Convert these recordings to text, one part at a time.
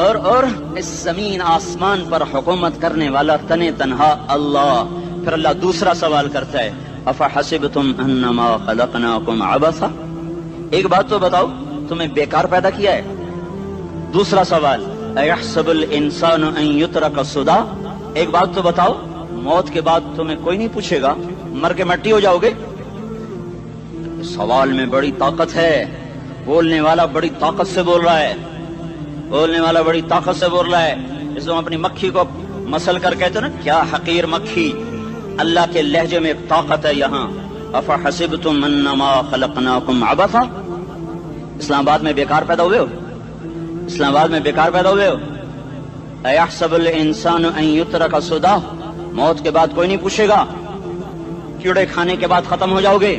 اور اس زمین آسمان پر حکومت کرنے والا تنے تنہا اللہ. پھر اللہ دوسرا سوال کرتا ہے افحسبتم انما خلقناکم عبثا، ایک بات تو بتاؤ تمہیں بیکار پیدا کیا ہے؟ دوسرا سوال ایحسب الانسان ان یترک سدی، ایک بات تو بتاؤ موت کے بعد تمہیں کوئی نہیں پوچھے گا، مر کے مٹی ہو جاؤ گے؟ سوال میں بڑی طاقت ہے، بولنے والا بڑی طاقت سے بول رہا ہے، بولنے والا بڑی طاقت سے بول رہا ہے. اس کو اپنی مکھی کو مسل کر کہتے ہیں نا کیا حقیر مکھی، اللہ کے لہجے میں ایک طاقت ہے یہاں. افحسبتم انما خلقناکم عبثا، اسلام آباد میں بیکار پیدا ہوئے ہو؟ اسلام آباد میں بیکار پیدا ہوئے ہو؟ ایحسب الانسان ان یترک سدی، موت کے بعد کوئی نہیں پوچھے گا، کیڑے کھانے کے بعد ختم ہو جاؤ گے.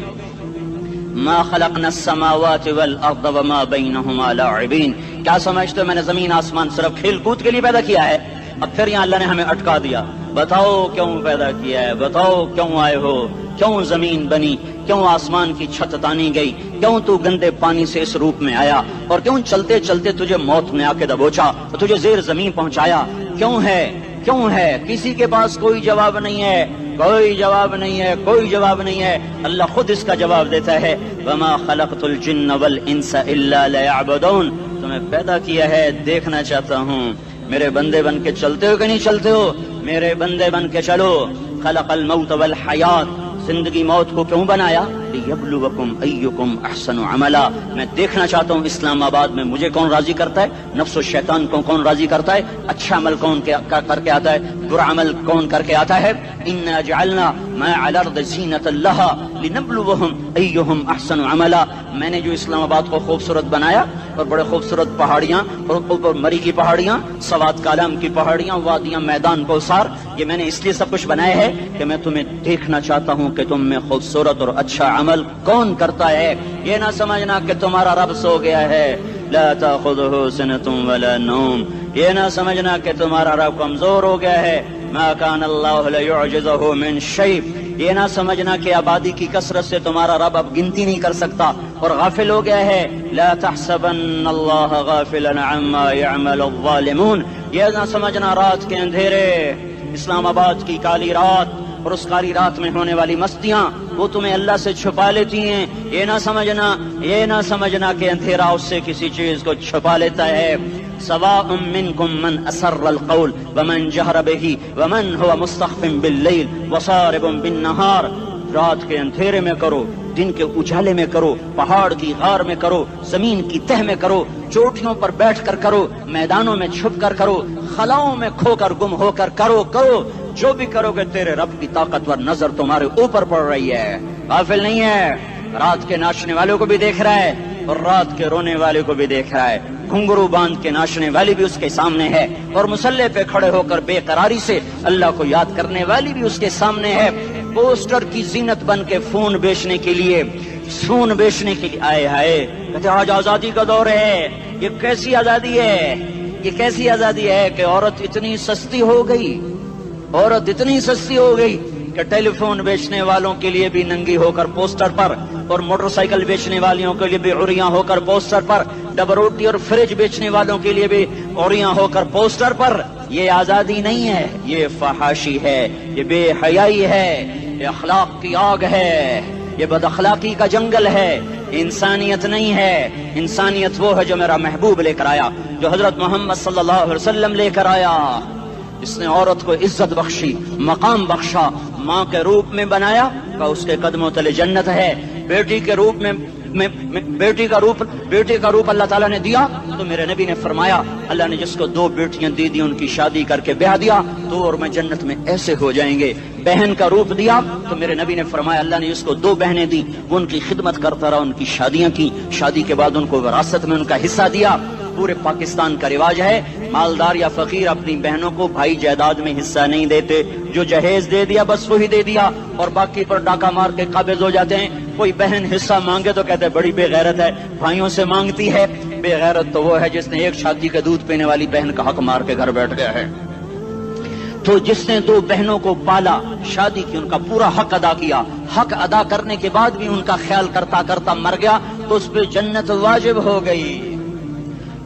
ما خلقنا السماوات والارض وما بینہما لاعبین، کیا سمجھتے ہو میں نے زمین آسمان صرف کھیل کود کے لیے پیدا کیا ہے؟ اب پھر یہاں اللہ نے ہمیں اٹکا دیا، بتاؤ کیوں پیدا کیا ہے، بتاؤ کیوں آئے ہو، کیوں زمین بنی، کیوں آسمان کی چھت تانی گئی، کیوں تو گندے پانی سے اس روپ میں آیا، اور کیوں چلتے چلتے تجھے موت نے آ کے دبوچا تو تجھے زیر زمین پہنچایا، کیوں ہے کیوں ہے؟ کسی کے پاس کوئی جواب نہیں ہے، کوئی جواب نہیں ہے، کوئی جواب نہیں ہے. اللہ خود اس کا جواب دیتا ہے وما خلقت الجن والانس الا لیعبدون، تمہیں پیدا کیا ہے دیکھنا چاہتا ہوں میرے بندے بن کے چلتے ہو کہ نہیں چلتے ہو، میرے بندے بن کے چلو. خلق الموت والحیات، زندگی موت کو کیوں بنایا؟ لیبلوکم ایکم احسن عملا، میں دیکھنا چاہتا ہوں اسلام آباد میں مجھے کون راضی کرتا ہے، نفس و شیطان کو کون راضی کرتا ہے، اچھا عمل کون کر کے آتا ہے، برا عمل کون کر کے آتا ہے. انا جعلنا ما علی الارض زینۃ لها لنبلوہم ایہم احسن عملا، میں نے جو اسلام آباد کو خوبصورت بنایا اور بڑے خوبصورت پہاڑیاں اور اوپر مری کی پہاڑیاں، سوات کالام کی پہاڑیاں، وادیاں، میدان کوثر، یہ میں نے اس لیے سب کچھ بنایا ہے کہ میں تمہیں دیکھنا چاہتا ہوں کہ تم میں خوبصورت اور اچھا عمل کون کرتا ہے. یہ نہ سمجھنا کہ تمہارا رب سو گیا ہے، لا تاخذہ سنۃ ولا نوم، یہ نہ سمجھنا کہ تمہارا رب کمزور ہو گیا ہے، ما کان اللہ لیعجزہ من شیء، یہ نہ سمجھنا کہ آبادی کی کثرت سے تمہارا رب اب گنتی نہیں کر سکتا اور غافل ہو گیا ہے. لا تحسبن اللہ غافلا عما يعمل الظالمون، یہ نہ سمجھنا رات کے اندھیرے، اسلام آباد کی کالی رات اور اس کالی رات میں ہونے والی مستیاں وہ تمہیں اللہ سے چھپا لیتی ہیں. یہ نہ سمجھنا کہ اندھیرا اس سے کسی چیز کو چھپا لیتا ہے. سواء منکم من اسر القول ومن جہر بہ ومن هو مستخف باللیل وصارب بالنہار، رات کے اندھیرے میں کرو، دن کے اجالے میں کرو، پہاڑ کی غار میں کرو، زمین کی تہ میں کرو، چوٹیوں پر بیٹھ کر کرو، میدانوں میں چھپ کر کرو، خلاؤں میں کھو کر گم ہو کر کرو، جو بھی کرو گے تیرے رب کی طاقتور نظر تمہارے اوپر پڑ رہی ہے، غافل نہیں ہے. رات کے ناچنے والوں کو بھی دیکھ رہا ہے اور رات کے رونے والے کو بھی دیکھ رہا ہے، گھنگرو باندھ کے ناچنے والی بھی اس کے سامنے ہے اور مسلح پہ کھڑے ہو کر بے قراری سے اللہ کو یاد کرنے والی بھی اس کے سامنے ہے. پوسٹر کی زینت بن کے فون بیچنے کے لیے آئے ہائے کہتے آج آزادی کا دور ہے. یہ کیسی آزادی ہے، یہ کیسی آزادی ہے کہ عورت اتنی سستی ہو گئی کہ ٹیلی فون بیچنے والوں کے لیے بھی ننگی ہو کر پوسٹر پر، اور موٹر سائیکل بیچنے والوں کے لیے بھی عریاں ہو کر پوسٹر پر، ڈبل روٹی اور فریج بیچنے والوں کے لیے بھی عریاں ہو کر پوسٹر پر. یہ آزادی نہیں ہے، یہ فحاشی ہے، یہ بے حیائی ہے، یہ اخلاق کی آگ ہے، یہ بد اخلاقی کا جنگل ہے. انسانیت نہیں ہے. انسانیت وہ ہے جو میرا محبوب لے کر آیا، جو حضرت محمد صلی اللہ علیہ وسلم لے کر آیا. اس نے عورت کو عزت بخشی، مقام بخشا، ماں کے روپ میں بنایا کہ اس کے قدموں تلے جنت ہے. بیٹی کے روپ میں بیٹی کا روپ اللہ تعالیٰ نے دیا تو میرے نبی نے فرمایا اللہ نے جس کو 2 بیٹیاں دی ان کی شادی کر کے بیاہ دیا تو اور میں جنت میں ایسے ہو جائیں گے. بہن کا روپ دیا تو میرے نبی نے فرمایا اللہ نے جس کو 2 بہنیں دی وہ ان کی خدمت کرتا رہا، ان کی شادیاں کی، شادی کے بعد ان کو وراثت میں ان کا حصہ دیا. پورے پاکستان کا رواج ہے مالدار یا فقیر اپنی بہنوں کو بھائی جائیداد میں حصہ نہیں دیتے، جو جہیز دے دیا بس وہی دے دیا اور باقی پر ڈاکہ مار کے قابض ہو جاتے ہیں. کوئی بہن حصہ مانگے تو کہتے ہیں بڑی بے غیرت ہے، بھائیوں سے مانگتی ہے. بے غیرت تو وہ ہے جس نے ایک چھاتی کا دودھ پینے والی بہن کا حق مار کے گھر بیٹھ گیا ہے. تو جس نے 2 بہنوں کو پالا، شادی کی، ان کا پورا حق ادا کیا، حق ادا کرنے کے بعد بھی ان کا خیال کرتا کرتا مر گیا تو اس پہ جنت واجب ہو گئی.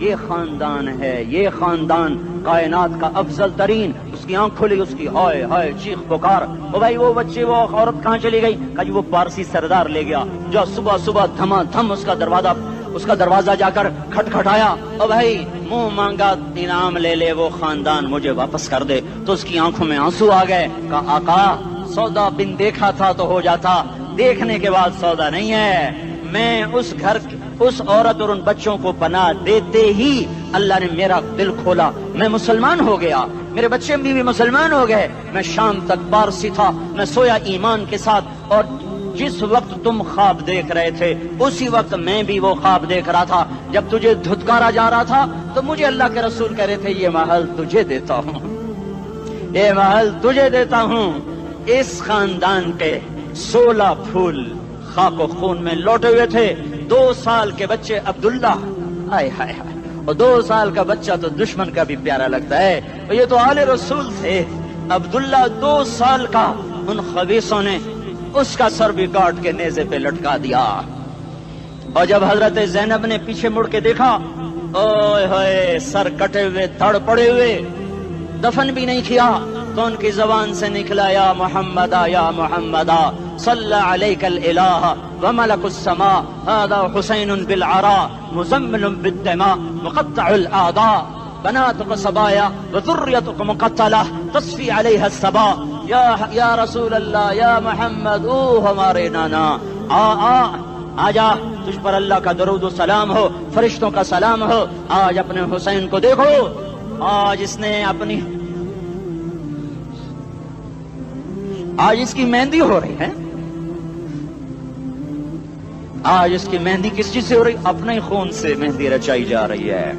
یہ خاندان ہے، یہ خاندان کائنات کا افضل ترین۔ اس کی آنکھ کھلی، اس کی ہائے ہائے چیخ پکار، او بھائی وہ بچے وہ عورت کہاں چلی گئی؟ کہا جی وہ پارسی سردار لے گیا، جو صبح صبح دھما دھم اس کا دروازہ جا کر کھٹکھٹایا، او بھائی منہ مانگا انعام لے لے، وہ خاندان مجھے واپس کر دے۔ تو اس کی آنکھوں میں آنسو آ گئے، کہا آقا سودا بن دیکھا تھا تو ہو جاتا، دیکھنے کے بعد سودا نہیں ہے۔ میں اس گھر اس عورت اور ان بچوں کو پناہ دیتے ہی اللہ نے میرا دل کھولا، میں مسلمان ہو گیا، میرے بچے بھی مسلمان ہو گئے۔ میں شام تک پارسی تھا، میں سویا ایمان کے ساتھ، اور جس وقت تم خواب دیکھ رہے تھے اسی وقت میں بھی وہ خواب دیکھ رہا تھا۔ جب تجھے دھتکارا جا رہا تھا تو مجھے اللہ کے رسول کہہ رہے تھے یہ محل تجھے دیتا ہوں، یہ محل تجھے دیتا ہوں۔ اس خاندان کے 16 پھول خاک و خون میں لوٹے ہوئے تھے۔ 2 سال کے بچے عبداللہ، ہائے ہائے ہائے، اور 2 سال کا بچہ تو دشمن کا بھی پیارا لگتا ہے، اور یہ تو آل رسول تھے۔ عبداللہ 2 سال کا، ان خبیثوں نے اس کا سر بھی کاٹ کے نیزے پہ لٹکا دیا۔ اور جب حضرت زینب نے پیچھے مڑ کے دیکھا، اوئے ہوئے سر کٹے ہوئے، دھڑ پڑے ہوئے، دفن بھی نہیں کیا، تو ان کی زبان سے نکلا یا محمدہ یا محمدہ صلی علیک الالہ وملک السماء هذا حسین بالعراء مزمل بالدماء مقطع الاعضاء بناتك صبايا وذريتك مقتلة تصفي عليها الصبا یا رسول اللہ یا محمد، او ہمارے نانا، آ جا، تجھ پر اللہ کا درود و سلام ہو، فرشتوں کا سلام ہو۔ آج اپنے حسین کو دیکھو، آج اس نے آج اس کی مہندی ہو رہی ہے، آج اس کی مہندی کس چیز سے ہو رہی؟ اپنے خون سے مہندی رچائی جا رہی ہے۔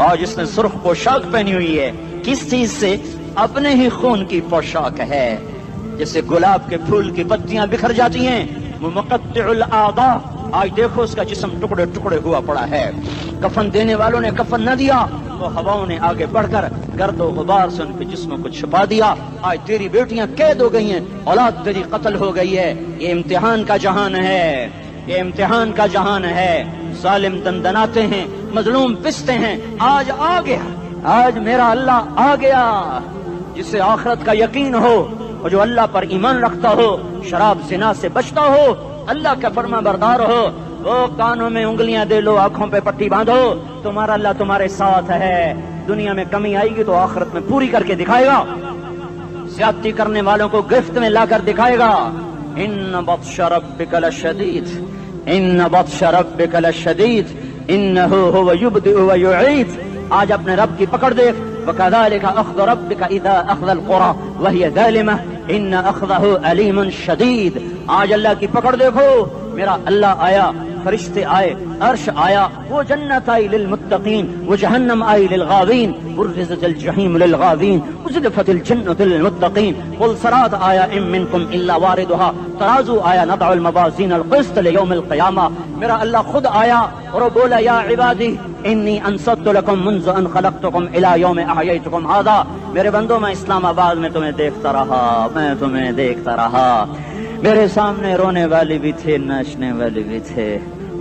آج اس نے سرخ پوشاک پہنی ہوئی ہے، کس چیز سے؟ اپنے ہی خون کی پوشاک ہے۔ جیسے گلاب کے پھول کی پتیاں بکھر جاتی ہیں، وہ مقطع الاعضاء، آج دیکھو اس کا جسم ٹکڑے ٹکڑے ہوا پڑا ہے۔ کفن دینے والوں نے کفن نہ دیا، تو ہواؤں نے آگے بڑھ کر گرد و غبار سے ان کے جسموں کو چھپا دیا۔ آج تیری بیٹیاں قید ہو گئی ہیں، اولاد تیری قتل ہو گئی ہے۔ یہ امتحان کا جہان ہے، یہ امتحان کا جہان ہے۔ ظالم دندناتے ہیں، مظلوم پستے ہیں۔ آج آ گیا، آج میرا اللہ آ گیا، جسے آخرت کا یقین ہو اور جو اللہ پر ایمان رکھتا ہو، شراب زنا سے بچتا ہو، اللہ کا فرما بردار ہو، وہ کانوں میں انگلیاں دے لو، آنکھوں پہ پٹی باندھو، تمہارا اللہ تمہارے ساتھ ہے۔ دنیا میں کمی آئے گی تو آخرت میں پوری کر کے دکھائے گا، زیادتی کرنے والوں کو گرفت میں لا کر دکھائے گا۔ ان بطش ربک لشدید، ان بطش ربک لشدید انہ هو یبدئ ویعید۔ آج اپنے رب کی پکڑ دیکھ، وَكَذَلِكَ أَخْذُ رَبِّكَ إِذَا أَخْذَ الْقُرَى وَهِيَ ظَالِمَةٌ إِنَّ أَخْذَهُ أَلِيمٌ شَدِيدٌ۔ آج اللہ کی پکڑ دیکھو، میرا اللہ آیا، فرشتے آئے، عرش آیا، وہ جنت آئی للمتقین، وہ جہنم آئی للغاوین، برزت الجحیم للغاوین، وزلفت الجنت للمتقین، قل صراط آیا ام منکم الا واردها، ترازو آیا نضع الموازین القسط لیوم القیامہ۔ میرا اللہ خود آیا اور وہ بولا یا عبادی انی انصت لکم منذ ان خلقتکم الی یوم احییتکم ھذا۔ میرے بندوں، میں اسلام آباد میں تمہیں دیکھتا رہا، میں تمہیں دیکھتا رہا، میرے سامنے رونے والی بھی تھے، ناچنے والی بھی تھے،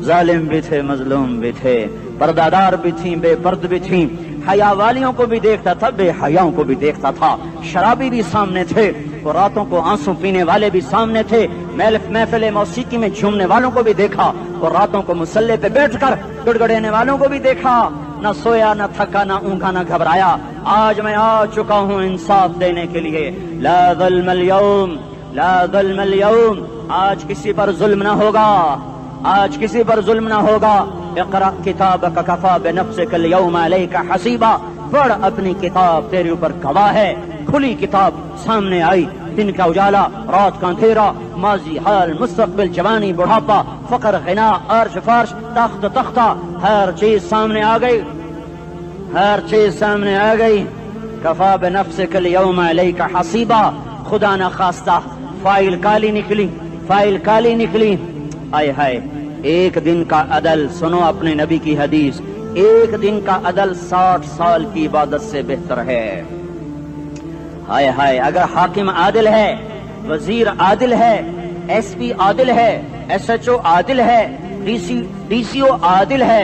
ظالم بھی تھے، مظلوم بھی تھے، پردادار بھی تھیں، بے پرد بھی تھیں، حیا والیوں کو بھی دیکھتا تھا، بے حیاؤں کو بھی دیکھتا تھا، شرابی بھی سامنے تھے، اور راتوں کو آنسو پینے والے بھی سامنے تھے، محفل موسیقی میں جھومنے والوں کو بھی دیکھا، اور راتوں کو مصلے پہ بیٹھ کر گڑگڑانے والوں کو بھی دیکھا۔ نہ سویا، نہ تھکا، نہ اونگا، نہ گھبرایا۔ آج میں آ چکا ہوں انصاف دینے کے لیے۔ لا ظلم اليوم، لا ظلم اليوم، آج کسی پر ظلم نہ ہوگا، آج کسی پر ظلم نہ ہوگا۔ اقرأ کتابک کفی بنفسک اليوم علیک حسیبا، پڑھ اپنی کتاب، تیرے اوپر گواہ ہے۔ کھلی کتاب سامنے آئی، دن کا اجالا، رات کا اندھیرا، ماضی، حال، مستقبل، جوانی، بڑھاپا، فقر، غنا، عرش، فرش، تخت، تختہ، ہر چیز سامنے آ گئی، ہر چیز سامنے آ گئی۔ کفی بنفسک اليوم علیک حسیبا، خدا نہ خواستہ فائل کالی نکلی، فائل کالی نکلی۔ آئے ہائے، ایک دن کا عدل، سنو اپنے نبی کی حدیث، ایک دن کا عدل 60 سال کی عبادت سے بہتر ہے۔ ہائے ہائے، اگر حاکم عادل ہے، وزیر عادل ہے، ایس پی عادل ہے، ایس ایچ او عادل ہے، ڈی سی او عادل ہے،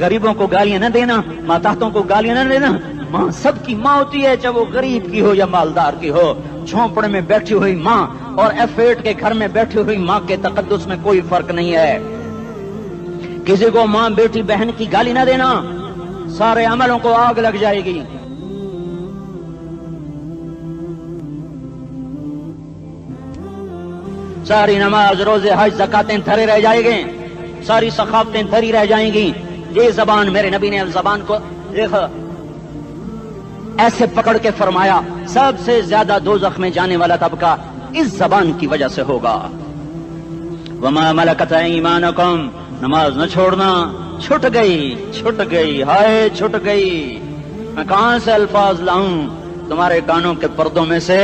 غریبوں کو گالیاں نہ دینا، ماتحتوں کو گالیاں نہ دینا۔ ماں سب کی ماں ہوتی ہے، چاہے وہ غریب کی ہو یا مالدار کی ہو۔ جھونپڑے میں بیٹھی ہوئی ماں اور F8 کے گھر میں بیٹھی ہوئی ماں کے تقدس میں کوئی فرق نہیں ہے۔ کسی کو ماں بیٹی بہن کی گالی نہ دینا، سارے عملوں کو آگ لگ جائے گی۔ ساری نماز روزے حج زکاتیں دھرے رہ جائیں گے، ساری ثقافتیں دھری رہ جائیں گی۔ یہ زبان میرے نبی نے زبان کو دیکھا ایسے پکڑ کے فرمایا سب سے زیادہ دوزخ میں جانے والا طبقہ اس زبان کی وجہ سے ہوگا۔ وما ملکت ایمانکم، نماز نہ چھوڑنا، چھٹ گئی ہائے چھٹ گئی۔ میں کہاں سے الفاظ لاؤں تمہارے کانوں کے پردوں میں سے،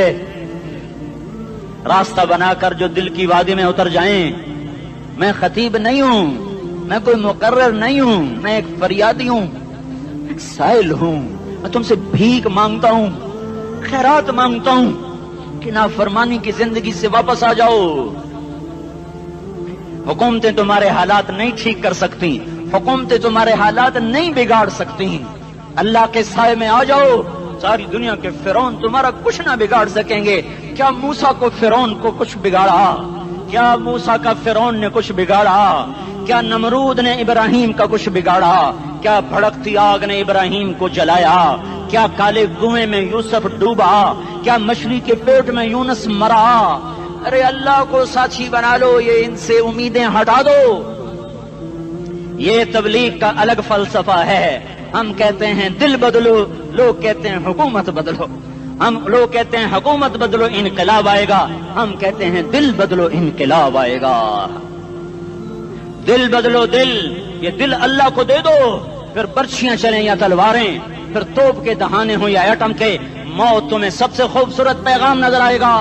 راستہ بنا کر جو دل کی وادی میں اتر جائیں۔ میں خطیب نہیں ہوں، میں کوئی مقرر نہیں ہوں، میں ایک فریادی ہوں، ایک سائل ہوں۔ میں تم سے بھیک مانگتا ہوں، خیرات مانگتا ہوں کہ نافرمانی کی زندگی سے واپس آ جاؤ۔ حکومتیں تمہارے حالات نہیں ٹھیک کر سکتی، حکومتیں تمہارے حالات نہیں بگاڑ سکتی۔ اللہ کے سائے میں آ جاؤ، ساری دنیا کے فرعون تمہارا کچھ نہ بگاڑ سکیں گے۔ کیا موسیٰ کو فرعون کو کچھ بگاڑا؟ کیا موسیٰ کا فرعون نے کچھ بگاڑا؟ کیا نمرود نے ابراہیم کا کچھ بگاڑا؟ کیا بھڑکتی آگ نے ابراہیم کو جلایا؟ کیا کالے کنویں میں یوسف ڈوبا؟ کیا مچھلی کے پیٹ میں یونس مرا؟ ارے اللہ کو ساتھی بنا لو، یہ ان سے امیدیں ہٹا دو۔ یہ تبلیغ کا الگ فلسفہ ہے۔ ہم کہتے ہیں دل بدلو، لوگ کہتے ہیں حکومت بدلو۔ لوگ کہتے ہیں حکومت بدلو انقلاب آئے گا، ہم کہتے ہیں دل بدلو انقلاب آئے گا۔ دل بدلو، دل، یہ دل اللہ کو دے دو، پھر برچیاں چلیں یا تلواریں، پھر توپ کے دہانے ہوں یا ایٹم کے، موت تمہیں سب سے خوبصورت پیغام نظر آئے گا۔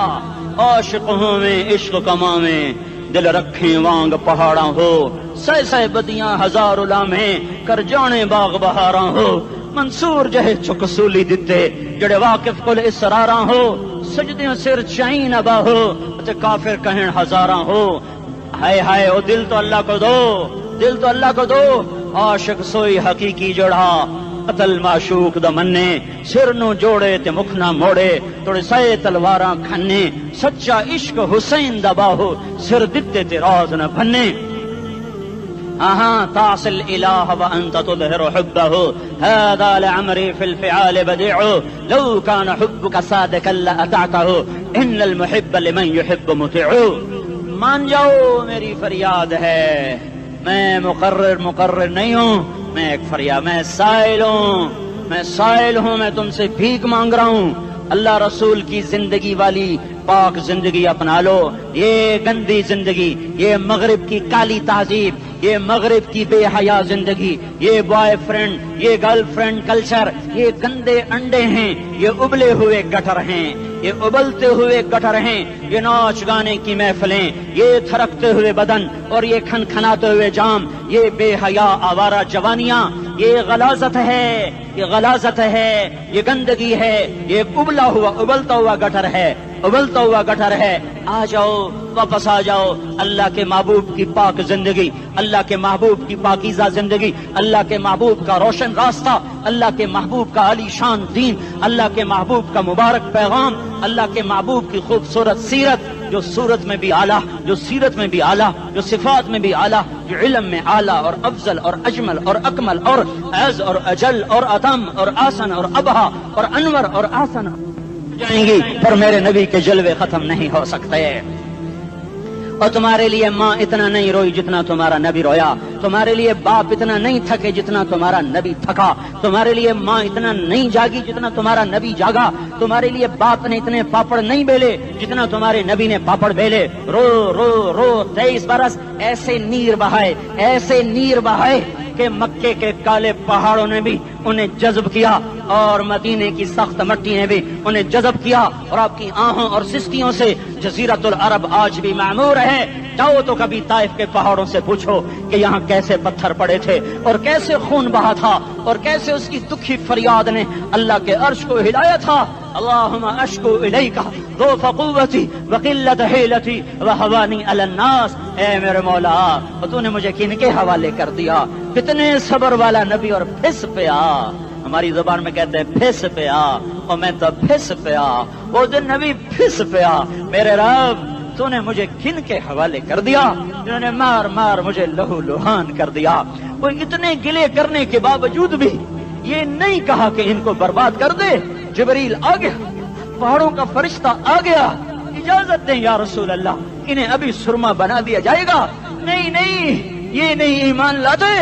عاشق ہوں میں عشق کما میں، دل رکھیں وانگ پہاڑاں ہو، سہ سہ بدیاں ہزار لامیں، کر جانے باغ بہاراں ہو، منصور جہے چکسولی دتے، جڑے واقف کل اسراراں ہو، سجدیوں سر چائیں نبا ہو، کافر کہیں ہزاراں ہو۔ ہائے ہائے او دل تو اللہ کو دو، دل تو اللہ کو دو۔ عاشق سوئی حقیقی جڑا، قتل معشوق دا مننے، سر نو جوڑے تے مکھ نہ موڑے، توڑے سائے تلواراں کھنے، سچا عشق حسین دا باہو، سر دتے تے راز نہ بھنے۔ تعصي الإله وأنت تظهر حبه، هذا لعمري في الفعال بديع، لو كان حبك صادقا لأطعته، إن المحب لمن يحب مطيع۔ مان جاؤ میری فریاد ہے، میں مقرر نہیں ہوں، میں ایک فریاد، میں سائل ہوں، میں تم سے بھیک مانگ رہا ہوں۔ اللہ رسول کی زندگی والی پاک زندگی اپنا لو۔ یہ گندی زندگی، یہ مغرب کی کالی تہذیب، یہ مغرب کی بے حیا زندگی، یہ بوائے فرینڈ، یہ گرل فرینڈ کلچر، یہ گندے انڈے ہیں، یہ ابلے ہوئے گٹر ہیں، یہ ابلتے ہوئے گٹر ہیں، یہ ناچ گانے کی محفلیں، یہ تھرکتے ہوئے بدن اور یہ کھنکھناتے ہوئے جام، یہ بے حیا آوارہ جوانیاں، یہ غلاظت ہے، یہ غلاظت ہے، یہ گندگی ہے، یہ ابلتا ہوا گٹر ہے، ابلتا ہوا گٹر ہے۔ آ جاؤ، واپس آ جاؤ، اللہ کے محبوب کی پاک زندگی، اللہ کے محبوب کی پاکیزہ زندگی، اللہ کے محبوب کا روشن راستہ، اللہ کے محبوب کا عالی شان دین، اللہ کے محبوب کا مبارک پیغام، اللہ کے محبوب کی خوبصورت سیرت، جو صورت میں بھی اعلیٰ، جو سیرت میں بھی اعلیٰ، جو صفات میں بھی اعلیٰ، جو علم میں اعلیٰ اور افضل اور اجمل اور اکمل اور اعز اور اجل اور اتم اور آسن اور ابہا اور انور اور آسن جائیں گی، پر میرے نبی کے جلوے ختم نہیں ہو سکتے۔ اور تمہارے لیے ماں اتنا نہیں روئی جتنا تمہارا نبی رویا، تمہارے لیے باپ اتنا نہیں تھکے جتنا تمہارا نبی تھکا، تمہارے لیے ماں اتنا نہیں جاگی جتنا تمہارا نبی جاگا، تمہارے لیے باپ نے اتنے پاپڑ نہیں بیلے جتنا تمہارے نبی نے پاپڑ بیلے۔ رو رو رو 23 برس ایسے نیر بہائے کہ مکے کے کالے پہاڑوں نے بھی انہیں جذب کیا اور مدینے کی سخت مٹی نے بھی انہیں جذب کیا، اور آپ کی آہوں اور سسکیوں سے جزیرت العرب آج بھی معمور ہے۔ جاؤ تو کبھی طائف کے پہاڑوں سے پوچھو کہ یہاں کیسے پتھر پڑے تھے اور کیسے خون بہا تھا اور کیسے اس کی دکھی فریاد نے اللہ کے عرش کو ہلایا تھا۔ اللہم اشکو الیک ضعف قوتی وقلت حیلتی وہوانی علی الناس، اے میرے مولا تو نے مجھے کن کے حوالے کر دیا، کتنے صبر والا نبی اور پھس پیا، ہماری زبان میں کہتے ہیں پھس پیا، اور میں تو پھس پیا، وہ دن نبی پھس پیا، میرے رب تو نے مجھے کن کے حوالے کر دیا جنہوں نے مار مار مجھے لہو لہان کر دیا۔ وہ اتنے گلے کرنے کے باوجود بھی یہ نہیں کہا کہ ان کو برباد کر دے، جبریل آ گیا، پہاڑوں کا فرشتہ آ گیا، اجازت دیں یا رسول اللہ، انہیں ابھی سرما بنا دیا جائے گا، نہیں نہیں یہ نہیں ایمان لاتے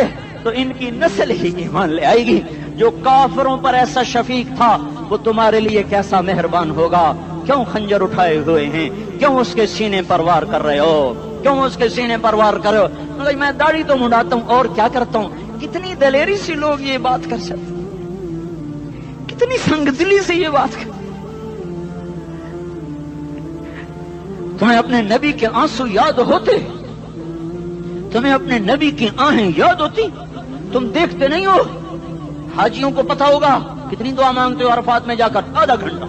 تو ان کی نسل ہی ایمان لے آئے گی۔ جو کافروں پر ایسا شفیق تھا وہ تمہارے لیے کیسا مہربان ہوگا، کیوں خنجر اٹھائے ہوئے ہیں، کیوں اس کے سینے پر وار کر رہے ہو، کیوں اس کے سینے پر وار کر رہے ہو؟ میں داڑھی تو منڈاتا ہوں اور کیا کرتا ہوں۔ کتنی دلیری سے لوگ یہ بات کر سکتے، کتنی سنگدلی سے یہ بات کر۔ تمہیں اپنے نبی کے آنسو یاد ہوتے، تمہیں اپنے نبی کی آہیں یاد ہوتی، تم دیکھتے نہیں ہو؟ حاجیوں کو پتا ہوگا کتنی دعا مانگتے ہو عرفات میں جا کر، آدھا گھنٹہ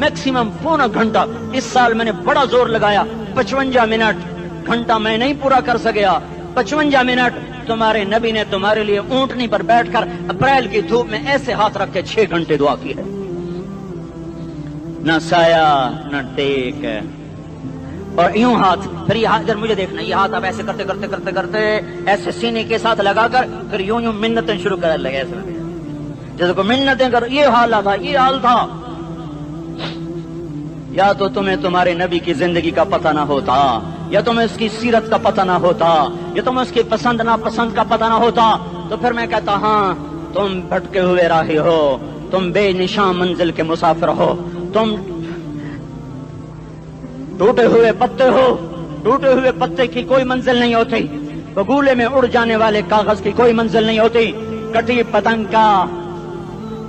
میکسیمم پونا گھنٹہ۔ اس سال میں نے بڑا زور لگایا، 55 منٹ، گھنٹہ میں نہیں پورا کر سکیا، 55 منٹ تمہارے نبی نے تمہارے لیے اونٹنی پر بیٹھ کر اپریل کی دھوپ میں ایسے ہاتھ رکھ کے 6 گھنٹے دعا کی ہے، نہ سایہ نہ ٹیک، اور یوں ہاتھ، پھر یہ ہاتھ ادھر مجھے دیکھنا، یہ ہاتھ آپ ایسے کرتے کرتے کرتے کرتے ایسے سینے کے ساتھ لگا کر پھر یوں یوں منتیں شروع کر لگے، ایسے جیسے کو منتیں کر، یہ حال تھا، یہ حال تھا۔ یا تو تمہیں تمہارے نبی کی زندگی کا پتہ نہ ہوتا، یا تمہیں اس کی سیرت کا پتہ نہ ہوتا، یا تمہیں اس کی پسند ناپسند کا پتہ نہ ہوتا، تو پھر میں کہتا ہاں تم بھٹکے ہوئے راہی ہو، تم بے نشان منزل کے مسافر ہو، تم ٹوٹے ہوئے پتے ہو، ٹوٹے ہوئے پتے کی کوئی منزل نہیں ہوتی، بگولے میں اڑ جانے والے کاغذ کی کوئی منزل نہیں ہوتی، کٹی پتنگ کا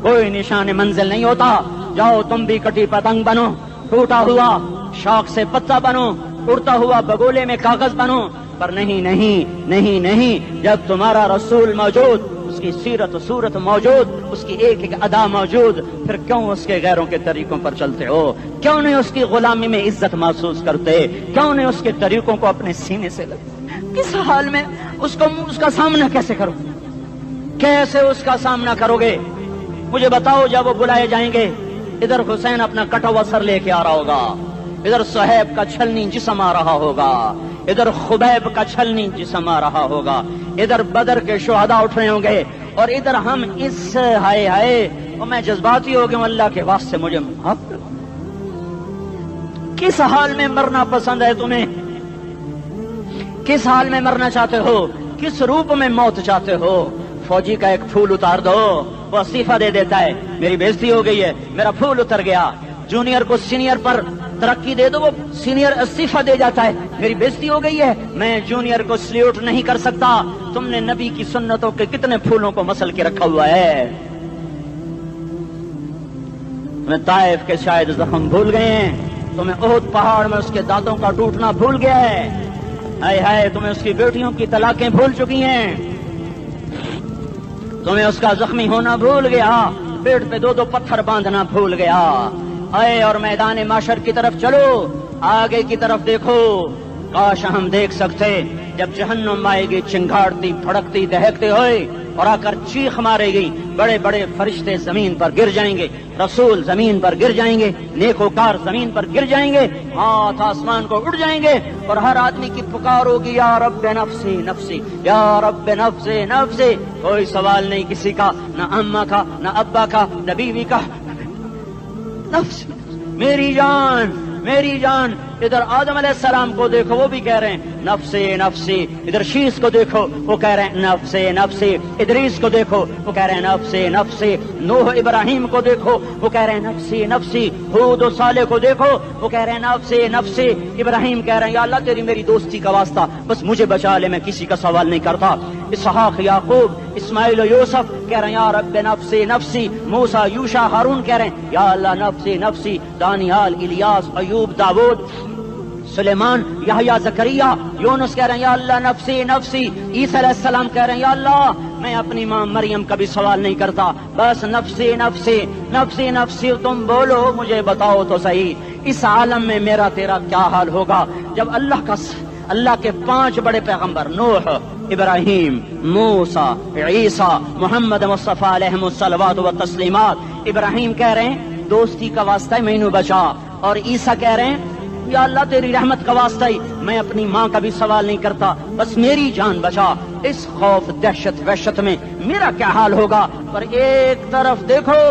کوئی نشان منزل نہیں ہوتا۔ جاؤ تم بھی کٹی پتنگ بنو، ٹوٹا ہوا شوق سے پتا بنو، اڑتا ہوا بگولے میں کاغذ بنو، پر نہیں نہیں نہیں نہیں، جب تمہارا رسول موجود، اس کی سیرت و صورت موجود، اس کی ایک ایک ادا موجود، پھر کیوں اس کے غیروں کے طریقوں پر چلتے ہو؟ کیوں نہیں اس کی غلامی میں عزت محسوس کرتے؟ کیوں نہیں اس کے طریقوں کو اپنے سینے سے لگتے؟ کس حال میں اس کا سامنا کیسے کرو، کیسے اس کا سامنا کرو گے؟ مجھے بتاؤ، جب وہ بلائے جائیں گے، ادھر حسین اپنا کٹا ہوا سر لے کے آ رہا ہوگا، ادھر صہیب کا چھلنی جسم آ رہا ہوگا، ادھر خبیب کا چھلنی جسم آ رہا ہوگا، ادھر بدر کے شہداء اٹھ رہے ہوں گے، اور ادھر ہم اس ہائے ہائے، اور میں جذباتی ہو گیا، اللہ کے واسطے مجھے معاف کرو۔ کس حال میں مرنا پسند ہے تمہیں؟ کس حال میں مرنا چاہتے ہو؟ کس روپ میں موت چاہتے ہو؟ فوجی کا ایک پھول اتار دو، وہ استعفیٰ دے دیتا ہے، میری بےزتی ہو گئی ہے، میرا پھول اتر گیا۔ جونیئر کو سینئر پر ترقی دے دو، وہ سینئر استعفیٰ دے جاتا ہے، میری بےزتی ہو گئی ہے، میں جونیئر کو سلیوٹ نہیں کر سکتا۔ تم نے نبی کی سنتوں کے کتنے پھولوں کو مسل کے رکھا ہوا ہے؟ تمہیں طائف کے شاید زخم بھول گئے ہیں، تمہیں احد پہاڑ میں اس کے دانتوں کا ٹوٹنا بھول گیا ہے، ہائے ہائے تمہیں اس کی بیٹیوں کی طلاقیں بھول چکی ہیں، تمہیں اس کا زخمی ہونا بھول گیا، پیٹ پہ 2 پتھر باندھنا بھول گیا۔ آئے اور میدان معاشر کی طرف چلو، آگے کی طرف دیکھو، کاش ہم دیکھ سکتے جب جہنم آئے گی چنگاڑتی بھڑکتی دہکتے ہوئے اور آ کر چیخ مارے گی، بڑے بڑے فرشتے زمین پر گر جائیں گے، رسول زمین پر گر جائیں گے، نیکوکار زمین پر گر جائیں گے، ہاتھ آسمان کو اڑ جائیں گے، اور ہر آدمی کی پکار ہوگی، یا رب نفسی نفسی، یا رب نفسی نفسی۔ کوئی سوال نہیں کسی کا، نہ اماں کا، نہ ابا کا، نہ بیوی کا، نفس میری جان میری جان۔ ادھر آدم علیہ السلام کو دیکھو، وہ بھی کہہ رہے ہیں نفسی نفسی، ادھر شیش کو دیکھو، وہ کہہ رہے ہیں نفسی نفسی، ادریس کو دیکھو، وہ کہہ رہے ہیں نفسی نفسی، نوح ابراہیم کو دیکھو، وہ کہہ رہے ہیں نفسی نفسی، ہود و صالح کو دیکھو، وہ کہہ رہے ہیں نفسی نفسی۔ ابراہیم کہہ رہے ہیں یا اللہ تیری میری دوستی کا واسطہ، بس مجھے بچا لے، میں کسی کا سوال نہیں کرتا۔ اسحاق یعقوب اسماعیل و یوسف کہہ رہے ہیں یا رب نفسی نفسی۔ موسیٰ یوشع ہارون کہہ رہے ہیں یا اللہ نفسی نفسی۔ دانیال الیاس ایوب داود سلیمان یحییٰ زکریا یونس کہہ رہے ہیں یا اللہ نفسی نفسی۔ عیسیٰ علیہ السلام کہہ رہے ہیں یا اللہ میں اپنی ماں مریم کا بھی سوال نہیں کرتا، بس نفسی نفسی نفسی نفسی تم بولو، مجھے بتاؤ تو صحیح اس عالم میں میرا تیرا کیا حال ہوگا جب اللہ کے 5 بڑے پیغمبر نوح، ابراہیم، موسیٰ، عیسیٰ، محمد مصطفیٰ علیہ الصلوات و تسلیمات، ابراہیم کہہ رہے ہیں دوستی کا واسطہ ہے مینوں بچا، اور عیسیٰ کہہ رہے ہیں یا اللہ تیری رحمت کا واسطہ ہی میں اپنی ماں کا بھی سوال نہیں کرتا، بس میری جان بچا۔ اس خوف دہشت وحشت میں میرا کیا حال ہوگا؟ پر ایک طرف دیکھو،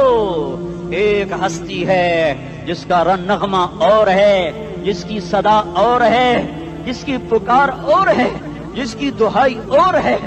ایک ہستی ہے جس کا نغمہ اور ہے، جس کی صدا اور ہے، جس کی پکار اور ہے، جس کی دہائی اور ہے،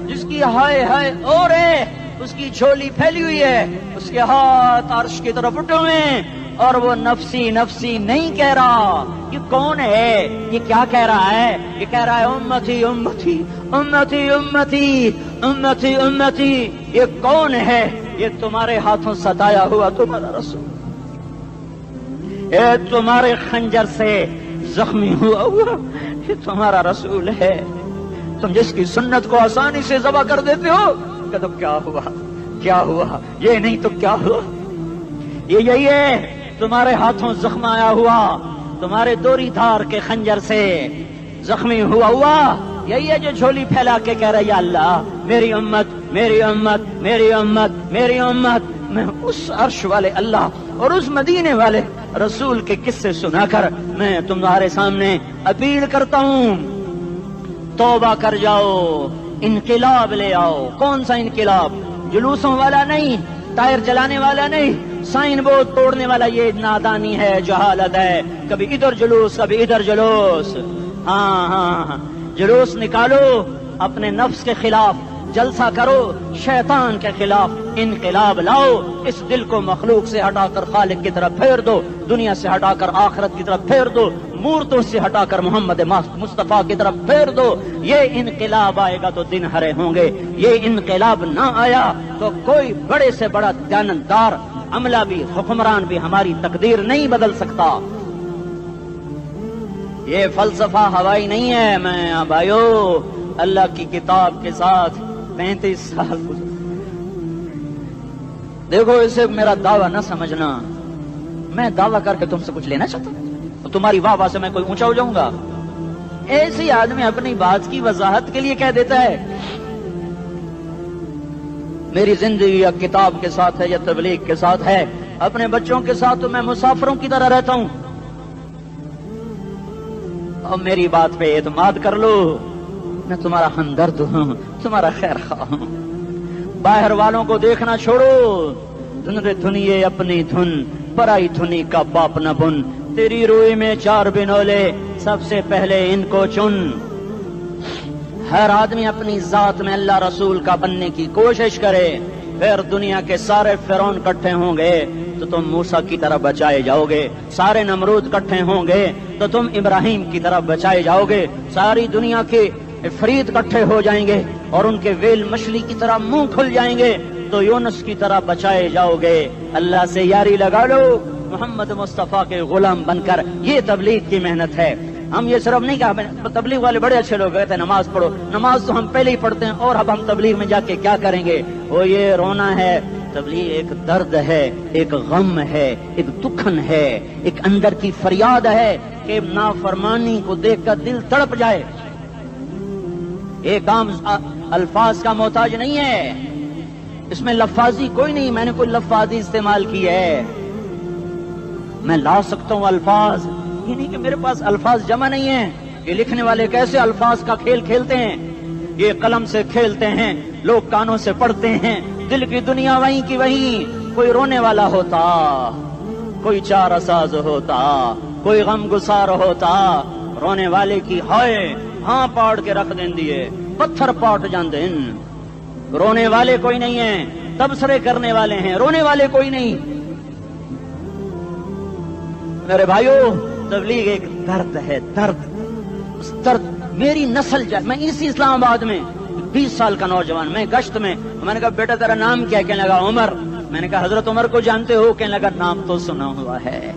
جس کی ہائے ہائے اور ہے، اس کی جھولی پھیلی ہوئی ہے، اس کے ہاتھ عرش کی طرف اٹھے ہوئے ہیں، اور وہ نفسی نفسی نہیں کہہ رہا۔ یہ کون ہے؟ یہ کیا کہہ رہا ہے؟ یہ کہہ رہا ہے امتی امتی امتی امتی امتی امتی۔ یہ کون ہے؟ یہ تمہارے ہاتھوں ستایا ہوا تمہارا رسول، یہ تمہارے خنجر سے زخمی ہوا یہ تمہارا رسول ہے۔ تم جس کی سنت کو آسانی سے ذبح کر دیتے ہو، کہ تو کیا ہوا کیا ہوا، یہ نہیں تو کیا ہوا؟ یہ یہی ہے تمہارے ہاتھوں زخم آیا ہوا، تمہارے دوری دھار کے خنجر سے زخمی ہوا یہی ہے جو جھولی پھیلا کے کہہ رہا ہے یا اللہ میری امت میری امت میری امت میری امت۔ میں اس عرش والے اللہ اور اس مدینے والے رسول کے قصے سنا کر میں تمہارے سامنے اپیل کرتا ہوں، توبہ کر جاؤ، انقلاب لے آؤ۔ کون سا انقلاب؟ جلوسوں والا نہیں، ٹائر جلانے والا نہیں، سائن بورڈ توڑنے والا، یہ نادانی ہے، جہالت ہے۔ کبھی ادھر جلوس کبھی ادھر جلوس، ہاں جلوس نکالو اپنے نفس کے خلاف، جلسہ کرو شیطان کے خلاف، انقلاب لاؤ۔ اس دل کو مخلوق سے ہٹا کر خالق کی طرف پھیر دو، دنیا سے ہٹا کر آخرت کی طرف پھیر دو، مورتوں سے ہٹا کر محمد مصطفیٰ کی طرف پھیر دو۔ یہ انقلاب آئے گا تو دن ہرے ہوں گے، یہ انقلاب نہ آیا تو کوئی بڑے سے بڑا دیانتدار عملہ بھی، حکمران بھی ہماری تقدیر نہیں بدل سکتا۔ یہ فلسفہ ہوائی نہیں ہے۔ میں بھائیو اللہ کی کتاب کے ساتھ 35 سال گزرے، دیکھو اسے میرا دعویٰ نہ سمجھنا، میں دعویٰ کر کے تم سے کچھ لینا چاہتا ہوں، تمہاری واہ واہ سے میں کوئی اونچا ہو جاؤں گا؟ ایسی آدمی اپنی بات کی وضاحت کے لیے کہہ دیتا ہے میری زندگی یا کتاب کے ساتھ ہے یا تبلیغ کے ساتھ ہے، اپنے بچوں کے ساتھ تو میں مسافروں کی طرح رہتا ہوں، اور میری بات پہ اعتماد کر لو، میں تمہارا ہمدرد ہوں، تمہارا خیر خواہ ہوں۔ باہر والوں کو دیکھنا چھوڑو، دھن دھنیے اپنی دھن، پرائی دھنی کا باپ نہ بن، تیری روئی میں 4 بنولے، سب سے پہلے ان کو چن۔ ہر آدمی اپنی ذات میں اللہ رسول کا بننے کی کوشش کرے، پھر دنیا کے سارے فرعون اکٹھے ہوں گے تو تم موسیٰ کی طرف بچائے جاؤ گے، سارے نمرود اکٹھے ہوں گے تو تم ابراہیم کی طرف بچائے جاؤ گے، ساری دنیا کے افریت اکٹھے ہو جائیں گے اور ان کے ویل مچھلی کی طرح منہ کھل جائیں گے تو یونس کی طرح بچائے جاؤ گے۔ اللہ سے یاری لگا لو، محمد مصطفیٰ کے غلام بن کر۔ یہ تبلیغ کی محنت ہے۔ ہم یہ صرف نہیں کہا، تبلیغ والے بڑے اچھے لوگ کہتے ہیں نماز پڑھو، نماز تو ہم پہلے ہی پڑھتے ہیں، اور اب ہم تبلیغ میں جا کے کیا کریں گے؟ وہ یہ رونا ہے، تبلیغ ایک درد ہے، ایک غم ہے، ایک دکھن ہے، ایک اندر کی فریاد ہے کہ نافرمانی کو دیکھ کر دل تڑپ جائے۔ ایک عام الفاظ کا محتاج نہیں ہے، اس میں لفاظی کوئی نہیں، میں نے کوئی لفاظی استعمال کی ہے، میں لا سکتا ہوں الفاظ، یہ نہیں کہ میرے پاس الفاظ جمع نہیں ہیں۔ یہ لکھنے والے کیسے الفاظ کا کھیل کھیلتے ہیں، یہ قلم سے کھیلتے ہیں، لوگ کانوں سے پڑھتے ہیں، دل کی دنیا وہیں کی وہیں۔ کوئی رونے والا ہوتا، کوئی چارہ ساز ہوتا، کوئی غم گسار ہوتا، رونے والے کی ہائے ہاں پاڑ کے رکھ دیں دیے، پتھر پاٹ جان دیں۔ رونے والے کوئی نہیں ہیں، تبصرے کرنے والے ہیں، رونے والے کوئی نہیں۔ میرے بھائیو تبلیغ ایک درد ہے، درد، اس درد میری نسل جائے۔ میں اسی اسلام آباد میں 20 سال کا نوجوان، میں گشت میں نے کہا بیٹا تیرا نام کیا؟ کہنے لگا عمر۔ میں نے کہا حضرت عمر کو جانتے ہو؟ کہنے لگا نام تو سنا ہوا ہے۔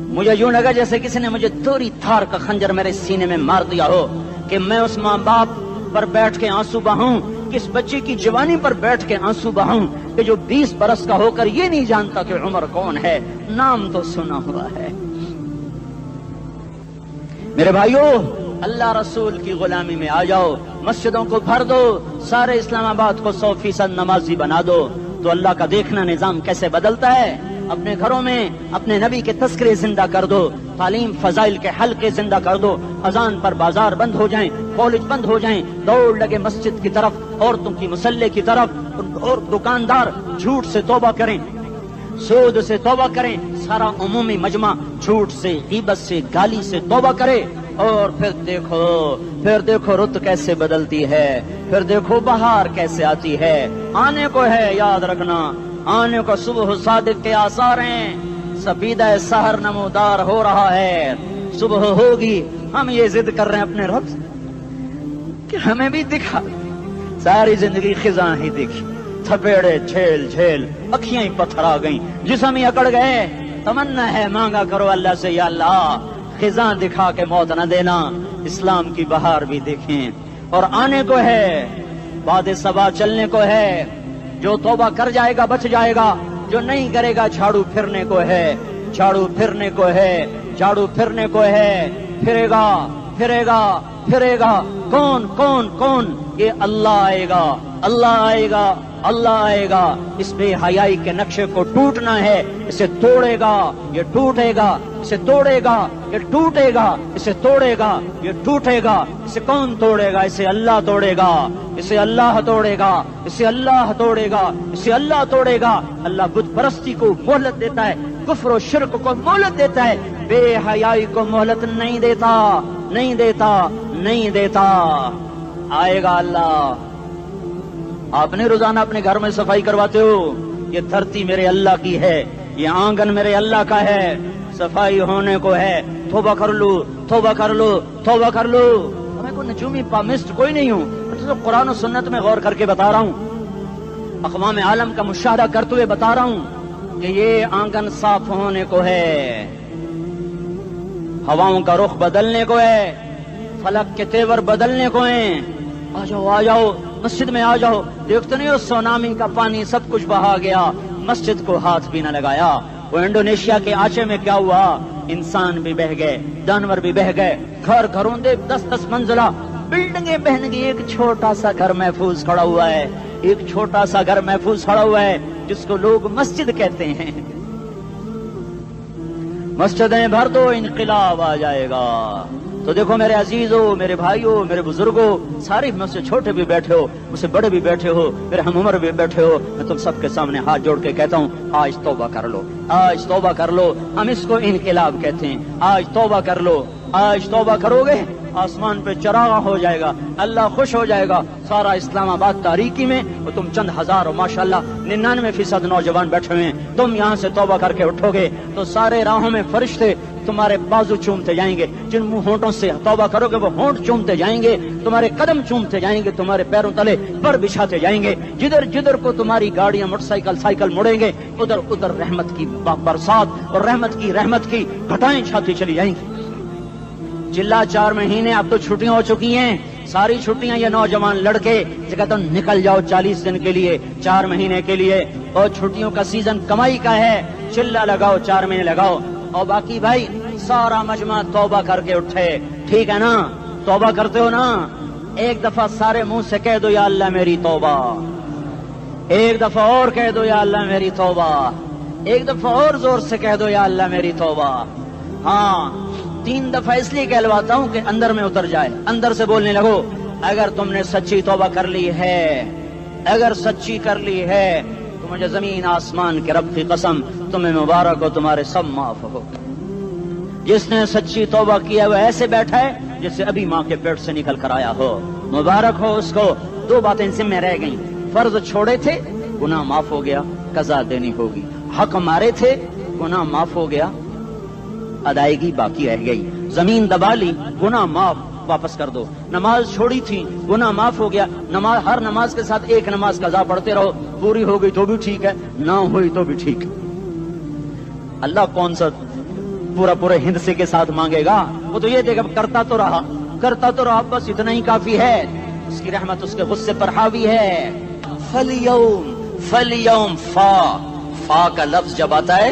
مجھے یوں لگا جیسے کسی نے مجھے دوری تھار کا خنجر میرے سینے میں مار دیا ہو، کہ میں اس ماں باپ پر بیٹھ کے آنسو بہاؤں کہ کہ اس بچے کی جوانی پر بیٹھ کے آنسو بہاؤں کہ جو 20 برس کا ہو کر یہ نہیں جانتا کہ عمر کون ہے، نام تو سنا ہوا ہے۔ میرے بھائیوں، اللہ رسول کی غلامی میں آ جاؤ، مسجدوں کو بھر دو، سارے اسلام آباد کو 100% نمازی بنا دو، تو اللہ کا دیکھنا نظام کیسے بدلتا ہے۔ اپنے گھروں میں اپنے نبی کے تذکرے زندہ کر دو، تعلیم فضائل کے حلقے زندہ کر دو، اذان پر بازار بند ہو جائیں، کالج بند ہو جائیں، دوڑ لگے مسجد کی طرف، عورتوں کی مصلے کی طرف، اور دکاندار جھوٹ سے توبہ کریں، سود سے توبہ کریں، سارا عمومی مجمع جھوٹ سے، غیبت سے، گالی سے توبہ کرے، اور پھر دیکھو رت کیسے بدلتی ہے، پھر دیکھو بہار کیسے آتی ہے۔ آنے کو ہے، یاد رکھنا، آنے کو صبح صادق کے آثار ہیں، سفیدہ سحر نمودار ہو رہا ہے، صبح ہوگی۔ ہم یہ ضد کر رہے ہیں اپنے رب سے کہ ہمیں بھی دکھا، ساری زندگی خزاں ہی دکھی، تھپیڑے جھیل جھیل، اکھیاں ہی پتھر آ گئیں، جسم ہی اکڑ گئے۔ تمنا ہے مانگا کرو اللہ سے، یا اللہ خزاں دکھا کے موت نہ دینا، اسلام کی بہار بھی دیکھیں۔ اور آنے کو ہے، باد صبا چلنے کو ہے، جو توبہ کر جائے گا بچ جائے گا، جو نہیں کرے گا جھاڑو پھرنے کو ہے، جھاڑو پھرنے کو ہے، جھاڑو پھرنے کو ہے، پھرے گا پھرے گا پھرے گا۔ کون کون کون؟ یہ اللہ آئے گا، اللہ آئے گا، اللہ آئے گا۔ اس بے حیائی کے نقشے کو ٹوٹنا ہے، اسے توڑے گا، یہ ٹوٹے گا، اسے توڑے گا، یہ ٹوٹے گا، اسے توڑے گا، یہ ٹوٹے گا۔ اسے کون توڑے گا؟ اسے اللہ توڑے گا، اسے اللہ توڑے گا، اسے اللہ توڑے گا، اسے اللہ توڑے گا۔ اللہ بت پرستی کو مہلت دیتا ہے، کفر و شرک کو مہلت دیتا ہے، بے حیائی کو مہلت نہیں دیتا، نہیں دیتا، نہیں دیتا۔ آئے گا اللہ۔ آپ نے روزانہ اپنے گھر میں صفائی کرواتے ہو، یہ دھرتی میرے اللہ کی ہے، یہ آنگن میرے اللہ کا ہے، صفائی ہونے کو ہے، توبہ کر لو، توبہ کر لو، توبہ کر لو۔ میں کوئی نجومی پامسٹ کوئی نہیں ہوں، میں تو قرآن و سنت میں غور کر کے بتا رہا ہوں، اقوام عالم کا مشاہدہ کرتے ہوئے بتا رہا ہوں کہ یہ آنگن صاف ہونے کو ہے، ہواؤں کا رخ بدلنے کو ہے، فلک کے تیور بدلنے کو ہیں۔ آ جاؤ آ جاؤ، مسجد میں آ جاؤ۔ دیکھتے نہیں ہو سونامی کا پانی سب کچھ بہا گیا، مسجد کو ہاتھ بھی نہ لگایا۔ وہ انڈونیشیا کے آچے میں کیا ہوا؟ انسان بھی بہ گئے، جانور بھی بہ گئے، گھر گھروں دے 10-10 منزلہ بلڈنگیں بہن گئی، ایک چھوٹا سا گھر محفوظ کھڑا ہوا ہے، ایک چھوٹا سا گھر محفوظ کھڑا ہوا ہے جس کو لوگ مسجد کہتے ہیں۔ مسجدیں بھر دو، انقلاب آ جائے گا۔ تو دیکھو میرے عزیزوں، میرے بھائیوں، میرے بزرگوں، سارے مجھ سے چھوٹے بھی بیٹھے ہو، مجھ سے بڑے بھی بیٹھے ہو، میرے ہم عمر بھی بیٹھے ہو، میں تم سب کے سامنے ہاتھ جوڑ کے کہتا ہوں، آج توبہ کر لو، آج توبہ کر لو۔ ہم اس کو انقلاب کہتے ہیں۔ آج توبہ کر لو، آج توبہ کرو گے، آسمان پہ چراغ ہو جائے گا، اللہ خوش ہو جائے گا۔ سارا اسلام آباد تاریکی میں وہ تم چند ہزار، ماشاءاللہ 99% نوجوان بیٹھے ہوئے ہیں، تم یہاں سے توبہ کر کے اٹھو گے تو سارے راہوں میں فرشتے تمہارے بازو چومتے جائیں گے، جن منہ ہونٹوں سے توبہ کرو گے وہ ہونٹ چومتے جائیں گے، تمہارے قدم چومتے جائیں گے، تمہارے پیروں تلے پر بچھاتے جائیں گے، جدھر جدھر کو تمہاری گاڑیاں موٹر سائیکل سائیکل مڑیں گے، ادھر ادھر رحمت کی برسات اور رحمت کی گھٹائیں چھاتی چلی جائیں گی۔ چلا 4 مہینے، اب تو چھٹیاں ہو چکی ہیں، ساری چھٹیاں یہ نوجوان لڑکے جگہ تو نکل جاؤ 40 دن کے لیے، 4 مہینے کے لیے، اور چھٹیوں کا سیزن کمائی کا ہے، چلا لگاؤ، 4 مہینے لگاؤ، اور باقی بھائی سارا مجمع توبہ کر کے اٹھے، ٹھیک ہے نا؟ توبہ کرتے ہو نا؟ ایک دفعہ سارے منہ سے کہہ دو، یا اللہ میری توبہ، ایک دفعہ اور کہہ دو، یا اللہ میری توبہ، ایک دفعہ اور زور سے کہہ دو، یا اللہ میری توبہ۔ ہاں 3 دفعہ اس لیے کہلواتا ہوں کہ اندر میں اتر جائے، اندر سے بولنے لگو۔ اگر تم نے سچی توبہ کر لی ہے، اگر سچی کر لی ہے تو مجھے زمین آسمان کے رب کی قسم تمہیں مبارک ہو، تمہارے سب معاف ہو۔ جس نے سچی توبہ کیا وہ ایسے بیٹھا ہے جس سے ابھی ماں کے پیٹ سے نکل کر آیا ہو، مبارک ہو اس کو۔ 2 باتیں ذمہ رہ گئیں، فرض چھوڑے تھے، گناہ معاف ہو گیا، قضا دینی ہوگی، حق مارے تھے، گناہ معاف ہو گیا، ادائیگی باقی رہ گئی، زمین دبا لی، گناہ معاف، واپس کر دو، نماز چھوڑی تھی، گناہ معاف ہو گیا، نماز ہر نماز کے ساتھ ایک نماز قضا پڑھتے رہو، پوری ہو گئی تو بھی ٹھیک ہے، نہ ہوئی تو بھی ٹھیک ہے۔ اللہ کون سا پورے ہند سے کے ساتھ مانگے گا؟ وہ تو یہ دیکھا کرتا تو رہا بس اتنا ہی کافی ہے، اس کی رحمت اس کے غصے پر حاوی ہے. فَالْيَوْمِ فَالْيَوْمِ فا کا لفظ جب آتا ہے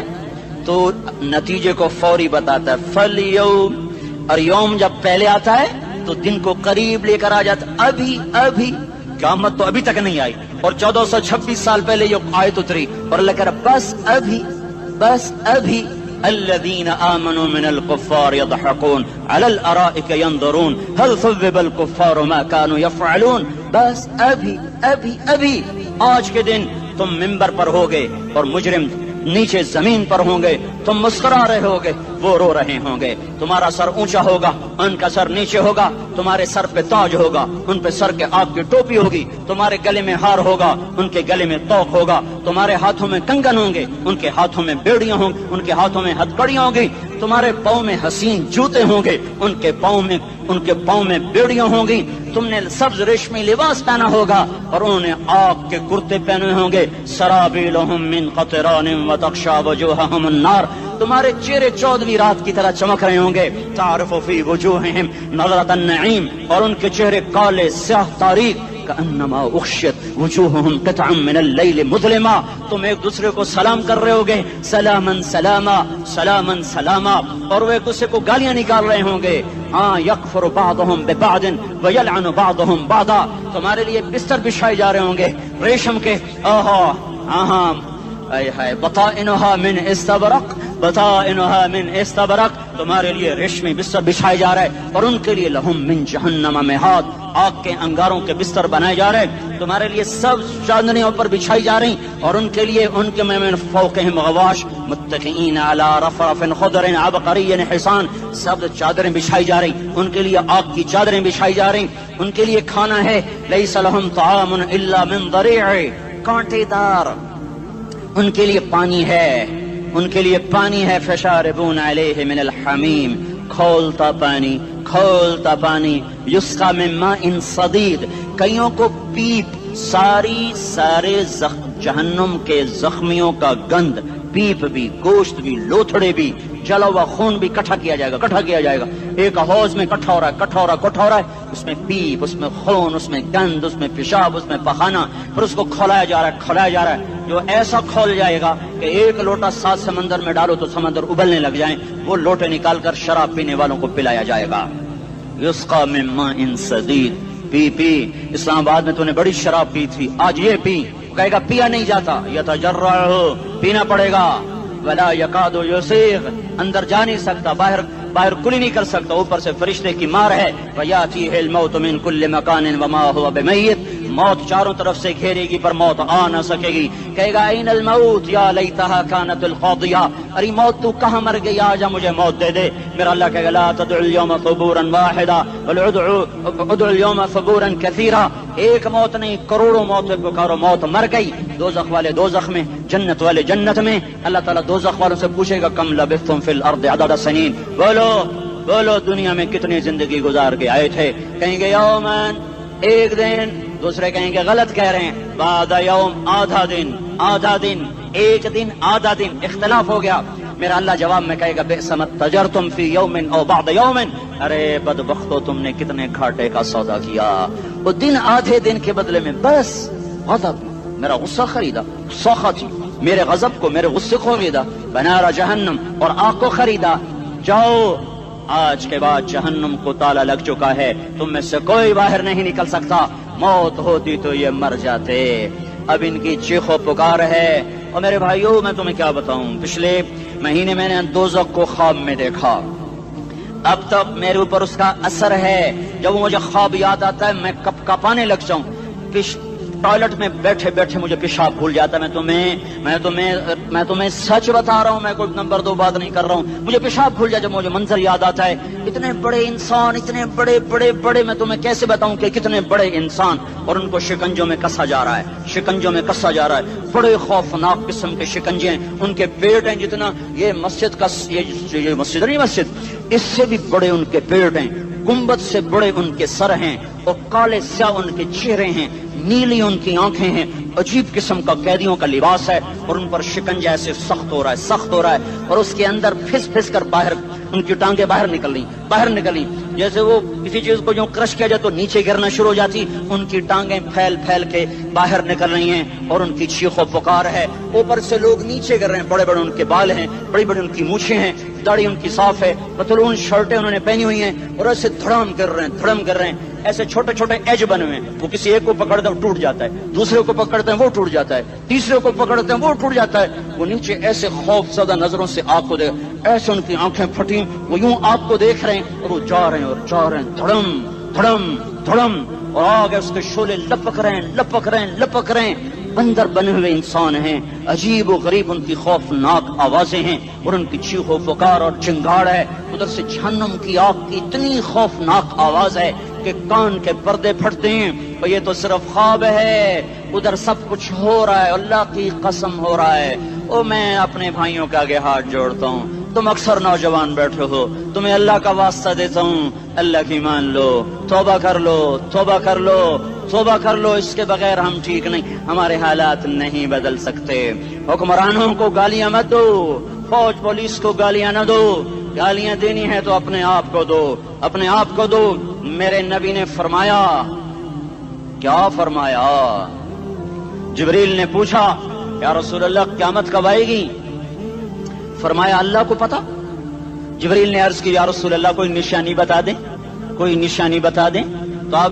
تو نتیجے کو فوری بتاتا ہے. فَالْيَوْمِ اور یوم جب پہلے آتا ہے تو دن کو قریب لے کر آ جاتا. ابھی قیامت تو ابھی تک نہیں آئی اور 1426 سال پہلے یہ آیت اتری اور اللہ کہہ رہا بس ابھی الذين آمنوا من الكفار يضحكون على الارائك ينظرون هل ثوب الكفار ما كانوا يفعلون. بس ابھی آج کے دن تم منبر پر ہوگے اور مجرم نیچے زمین پر ہوں گے. تم مسکرا رہے ہوگے وہ رو رہے ہوں گے. تمہارا سر اونچا ہوگا ان کا سر نیچے ہوگا. تمہارے سر پہ تاج ہوگا ان پہ سر کے آگ کی ٹوپی ہوگی. تمہارے گلے میں ہار ہوگا ان کے گلے میں توق ہوگا. تمہارے ہاتھوں میں کنگن ہوں گے ان کے ہاتھوں میں بیڑیاں ہوں گی. ان کے ہاتھوں میں ہتھکڑیاں ہوں گی. تمہارے پاؤں میں حسین جوتے ہوں گے ان کے پاؤں میں بیڑیاں ہوں گی. تم نے سبز ریشمی لباس پہنا ہوگا اور انہوں نے آگ کے کرتے پہنے ہوں گے. سرابیلہم من قطران وتغشا وجوہہم النار. تمہارے چہرے 14ویں رات کی طرح چمک رہے ہوں گے. تعرف فی وجوہہم نظرۃ النعیم اور ان کے چہرے کالے سیاہ تاریک. کأنما اغشیت وجوہہم قطعا من اللیل مظلما. تم ایک دوسرے کو سلام کر رہے ہوگے سلامن سلاما سلامن سلاما اور وہ ایک دوسرے کو گالیاں نکال رہے ہوں گے. ہاں یکفر بعضہم ببعض ویلعن بعضہم بعضا. تمہارے لیے بستر بچھائے جا رہے ہوں گے ریشم کے. بطائنها من استبرق تمہارے لیے ریشمی بستر بچھائے جا رہے اور ان کے لیے لہم من جہنم مہاد آگ کے انگاروں کے بستر بنائے جا رہے. تمہارے لیے سب چاندنیوں پر بچھائی جا رہی اور ان کے لیے ان کے من فوقہم غواش متکئین علی رفرف خضر عبقری حسان. سب چادریں بچھائی جا رہی ان کے لیے آگ کی چادریں بچھائی جا رہی. ان کے لیے کھانا ہے لیس لہم طعام الا من ضریع کانٹے دار. ان کے لیے پانی ہے فشاربون علیہ من الحمیم کھولتا پانی یسقا من ماء صدید. کئیوں کو پیپ سارے جہنم کے زخمیوں کا گند پیپ بھی گوشت بھی لوتھڑے بھی جلا ہوا خون بھی کٹھا کیا جائے گا. ایک حوض میں کٹھا ہو رہا ہے اس میں پیپ اس میں خون اس میں گند اس میں پیشاب اس میں پخانا پھر اس کو کھولایا جا رہا ہے جو ایسا کھول جائے گا کہ ایک لوٹا 7 سمندر میں ڈالو تو سمندر ابلنے لگ جائیں. وہ لوٹے نکال کر شراب پینے والوں کو پلایا جائے گا. یسقا من ماء صدید. پی اسلام آباد میں تو نے بڑی شراب پی تھی آج یہ پی. کہے گا پیا نہیں جاتا یتجرعہ پینا پڑے گا. ولا یکاد یسیغ اندر جا نہیں سکتا باہر کلی نہیں کر سکتا. اوپر سے فرشتے کی مار ہے. ویاتیہ الموت من کل مکان وما هو بمیت. موت چاروں طرف سے گھیرے گی پر موت آ نہ سکے گی. کہے گا این الموت یا لیتہا کانت القاضیہ. ارے موت تو کہاں مر گئی آجا مجھے موت دے دے. میرا اللہ کہے گا لا تدعو اليوم ثبورا واحدا بل ادعو اليوم ثبورا کثیرا. ایک موت نہیں کروڑوں موت پکارو. موت مر گئی. دوزخ والے دوزخ میں جنت والے جنت میں. اللہ تعالیٰ دوزخ والوں سے پوچھے گا کم لبثتم فی الارض عدد سنین. بولو دنیا میں کتنی زندگی گزار کے آئے تھے. کہیں گے یومن ایک دن. دوسرے کہیں گے غلط کہہ رہے ہیں بعد یوم آدھا دن ایک دن آدھا دن. اختلاف ہو گیا. میرا اللہ جواب میں کہے گا بئس ما تجرتم فی یوم او بعد یوم. ارے بدبختو تم نے کتنے گھاٹے کا سودا کیا. وہ دن آدھے دن کے بدلے میں بس غضب میرا غصہ خریدا. سخط میرے غضب کو میرے غصے کو خریدا. بنار جہنم اور آگ کو خریدا. جاؤ آج کے بعد جہنم کو تالا لگ چکا ہے. تم میں سے کوئی باہر نہیں نکل سکتا. موت ہوتی تو یہ مر جاتے. اب ان کی چیخ و پکار ہے. اور میرے بھائیوں میں تمہیں کیا بتاؤں پچھلے مہینے میں نے دوزخ کو خواب میں دیکھا. اب تک میرے اوپر اس کا اثر ہے. جب مجھے خواب یاد آتا ہے میں کپ کپانے لگ جاؤں. ٹوائلٹ میں بیٹھے مجھے پیشاب بھول جاتا ہے. میں تمہیں سچ بتا رہا ہوں. میں کوئی نمبر 2 بات نہیں کر رہا ہوں. مجھے پیشاب بھول جائے جب مجھے منظر یاد آتا ہے. اتنے بڑے انسان اتنے بڑے میں تمہیں کیسے بتاؤں کہ کتنے بڑے انسان اور ان کو شکنجوں میں کسا جا رہا ہے. بڑے خوفناک قسم کے شکنجے ہیں. ان کے پیٹ ہیں جتنا یہ مسجد کا یہ مسجد نہیں مسجد اس سے بھی بڑے ان کے پیٹ ہیں. گنبد سے بڑے ان کے سر ہیں اور کالے سیاہ ان کے چہرے ہیں. نیلی ان کی آنکھیں ہیں. عجیب قسم کا قیدیوں کا لباس ہے اور ان پر شکنجہ ایسے سخت ہو رہا ہے اور اس کے اندر پھس کر باہر ان کی ٹانگیں باہر نکل رہی. جیسے وہ کسی چیز کو جو کرش کیا جائے تو نیچے گرنا شروع ہو جاتی، ان کی ٹانگیں پھیل پھیل کے باہر نکل رہی ہیں اور ان کی چیخ و پکار ہے، اوپر سے لوگ نیچے گر رہے ہیں، بڑے بڑے ان کے بال ہیں، بڑی بڑی ان کی مونچھیں ہیں، داڑھی ان کی صاف ہے، پتلون شرٹیں انہوں نے پہنی ہوئی ہیں اور ایسے دھڑام کر رہے ہیں، دھڑم کر رہے ہیں، ایسے چھوٹے چھوٹے ایج بنے ہوئے ہیں، وہ کسی ایک کو پکڑتے ہیں وہ ٹوٹ جاتا ہے، دوسرے کو پکڑتے ہیں وہ ٹوٹ جاتا ہے، تیسرے کو پکڑتے ہیں وہ ٹوٹ جاتا ہے، وہ نیچے ایسے خوف زدہ نظروں سے آپ کو دیکھ، ایسے ان کی آنکھیں پھٹی، وہ یوں آپ کو دیکھ رہے ہیں اور وہ جا رہے ہیں اور جا رہے ہیں، دھڑم دھڑم دھڑم، اور آگے اس کے شعلے لپک رہے ہیں لپک رہے ہیں لپک رہے ہیں، بندر بنے ہوئے انسان ہیں، عجیب و غریب ان کی خوفناک آوازیں ہیں اور ان کی چیخ و پکار اور چنگاڑ ہے، ادھر سے جہنم کی آگ کی اتنی خوفناک آواز ہے کہ کان کے پردے پھٹتے ہیں، اور یہ تو صرف خواب ہے، ادھر سب کچھ ہو رہا ہے، اللہ کی قسم ہو رہا ہے۔ او میں اپنے بھائیوں کے آگے ہاتھ جوڑتا ہوں، تم اکثر نوجوان بیٹھے ہو، تمہیں اللہ کا واسطہ دیتا ہوں، اللہ کی مان لو، توبہ کر لو، توبہ کر لو، توبہ کر لو، اس کے بغیر ہم ٹھیک نہیں، ہمارے حالات نہیں بدل سکتے۔ حکمرانوں کو گالیاں مت دو، فوج پولیس کو گالیاں نہ دو، گالیاں دینی ہے تو اپنے آپ کو دو، اپنے آپ کو دو۔ میرے نبی نے فرمایا، کیا فرمایا؟ جبریل نے پوچھا یا رسول اللہ قیامت کب آئے گی؟ فرمایا اللہ کو پتا۔ جبریل نے عرض کی یا رسول اللہ کوئی نشانی بتا دیں، کوئی نشانی بتا دیں، تو آپ